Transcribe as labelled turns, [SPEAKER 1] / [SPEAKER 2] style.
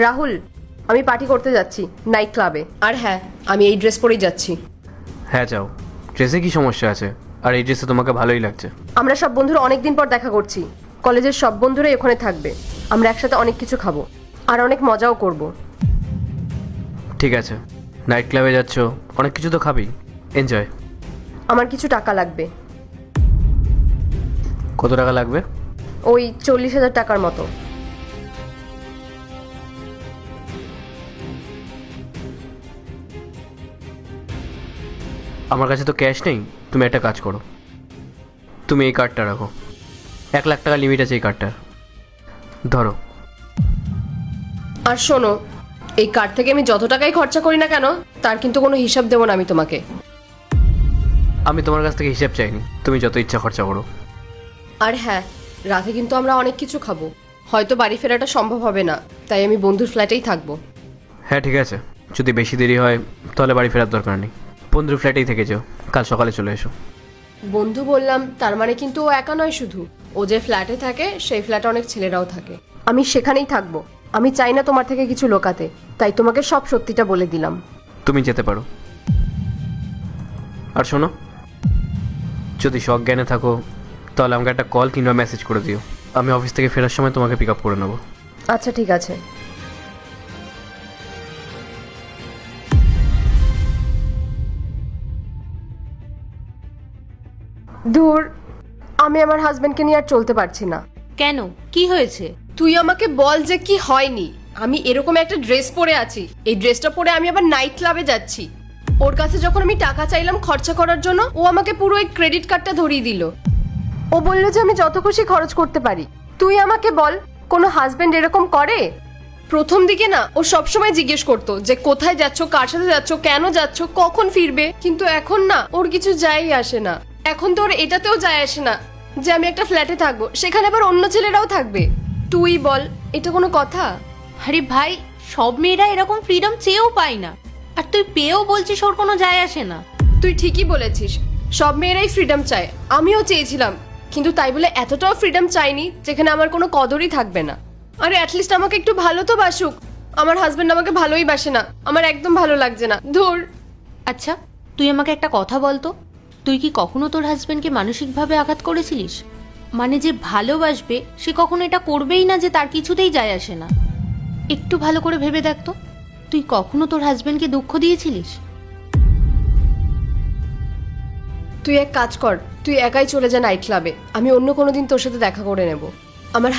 [SPEAKER 1] রাহুল, আমি পার্টি করতে যাচ্ছি নাইট ক্লাবে। আর হ্যাঁ, আমি এই ড্রেস পরেই যাচ্ছি।
[SPEAKER 2] হ্যাঁ যাও, ড্রেসে কি সমস্যা আছে? আর এই ড্রেসে তোমাকে ভালোই লাগছে।
[SPEAKER 1] আমরা সব বন্ধুরা অনেকদিন পর দেখা করছি। কলেজের সব বন্ধুরাই ওখানে থাকবে। আমরা একসাথে অনেক কিছু খাবো আর অনেক মজাও করব।
[SPEAKER 2] ঠিক আছে, নাইট ক্লাবে যাচ্ছ, অনেক কিছু তো খাবি, এনজয়।
[SPEAKER 1] আমার কিছু টাকা লাগবে।
[SPEAKER 2] কত টাকা লাগবে?
[SPEAKER 1] ওই 40,000 টাকার মতো।
[SPEAKER 2] আমার কাছে তো ক্যাশ নেই, তুমি একটা কাজ করো, তুমি এই কার্ডটা রাখো। 1 লাখ টাকা লিমিট আছে এই কার্ডটার, ধরো।
[SPEAKER 1] আর শোনো, এই কার্ড থেকে আমি যত টাকাই খরচা করি না কেন, তার কিন্তু কোনো হিসাব দেবো না আমি তোমাকে।
[SPEAKER 2] আমি তোমার কাছ থেকে হিসাব চাইনি, তুমি যত ইচ্ছা খরচা করো।
[SPEAKER 1] আর হ্যাঁ, রাতে কিন্তু আমরা অনেক কিছু খাবো। হয়তো বাড়ি ফেরাটা সম্ভব হবে না, তাই আমি বন্ধুর ফ্ল্যাটেই থাকবো।
[SPEAKER 2] হ্যাঁ ঠিক আছে, যদি বেশি দেরি হয় তাহলে বাড়ি ফেরার দরকার নেই, বন্ধুর ফ্ল্যাটেই থেকে যাও, কাল সকালে চলে এসো।
[SPEAKER 1] বন্ধু বললাম, তার মানে কিন্তু ও একা নয় শুধু। ও যে ফ্ল্যাটে থাকে সেই ফ্ল্যাটে অনেক ছেলেরাও থাকে। আমি সেখানেই থাকবো। আমি চাই না তোমার থেকে কিছু লোকাতে, তাই তোমাকে সব সত্যিটা বলে দিলাম।
[SPEAKER 2] তুমি যেতে পারো। আর শোনো, যদি সজ্ঞানে থাকো তাহলে আমাকে একটা কল কিংবা মেসেজ করে দিও, আমি অফিস থেকে ফেরার সময় তোমাকে পিক আপ করে নেবো।
[SPEAKER 1] আচ্ছা ঠিক আছে। ধুর, আমি আমার হাজবেন্ডকে নিয়ে আর চলতে পারছি না।
[SPEAKER 3] কেন, কি হয়েছে?
[SPEAKER 1] তুই আমাকে বল যে কি হয়নি। আমি এরকম একটা ড্রেস পরে আছি, এই ড্রেসটা পরে আমি আবার নাইট ক্লাবে যাচ্ছি। ওর কাছে যখন আমি টাকা চাইলাম খরচা করার জন্য, ও আমাকে পুরো এই ক্রেডিট কার্ডটা ধরিয়ে দিল। ও বলল যে আমি যত খুশি খরচ করতে পারি। তুই আমাকে বল, কোনো হাজবেন্ড এরকম করে? প্রথম দিকে না ও সবসময় জিজ্ঞেস করতো যে কোথায় যাচ্ছ, কার সাথে যাচ্ছ, কেন যাচ্ছ, কখন ফিরবে। কিন্তু এখন না ওর কিছু যাই আসে না। এখন তো ওর এটাতেও যায় আসে না যে আমি একটা ফ্ল্যাটে থাকবো, সেখানে আবার অন্য ছেলেরাও থাকবে। তুই বল, এটা কোনো কথা?
[SPEAKER 3] আরে ভাই, সব মেয়েরা এরকম ফ্রিডম চেয়েও পায় না, আর তুই পেয়েও বলছিস ওর কোনো যায় আসে না।
[SPEAKER 1] তুই ঠিকই বলেছিস, সব মেয়েরাই ফ্রিডম চায়, আমিও চেয়েছিলাম। কিন্তু তাই বলে এতটাও ফ্রিডম চাইনি যেখানে আমার কোনো কদরই থাকবে না। আরে অ্যাটলিস্ট আমাকে একটু ভালো তো বাসুক। আমার হাজবেন্ড আমাকে ভালোই বাসে না, আমার একদম ভালো লাগছে না। ধুর।
[SPEAKER 3] আচ্ছা, তুই আমাকে একটা কথা বলতো, তুই কি কখনো তোর হাজবেন্ডকে মানসিকভাবে আঘাত করেছিলিস? মানে যে ভালোবাসবে সে কখনো এটা করবেই না যে তার কিছুতেই যায় আসে না। একটু ভালো করে ভেবে দেখ তো, তুই কখনো তোর হাজবেন্ডকে দুঃখ দিয়েছিলিস?
[SPEAKER 1] তুই এক কাজ কর, তুই একাই চলে যা নাইট ক্লাবে। আমি অন্য কোনো দিন তোর সাথে দেখা করে নেব। আমার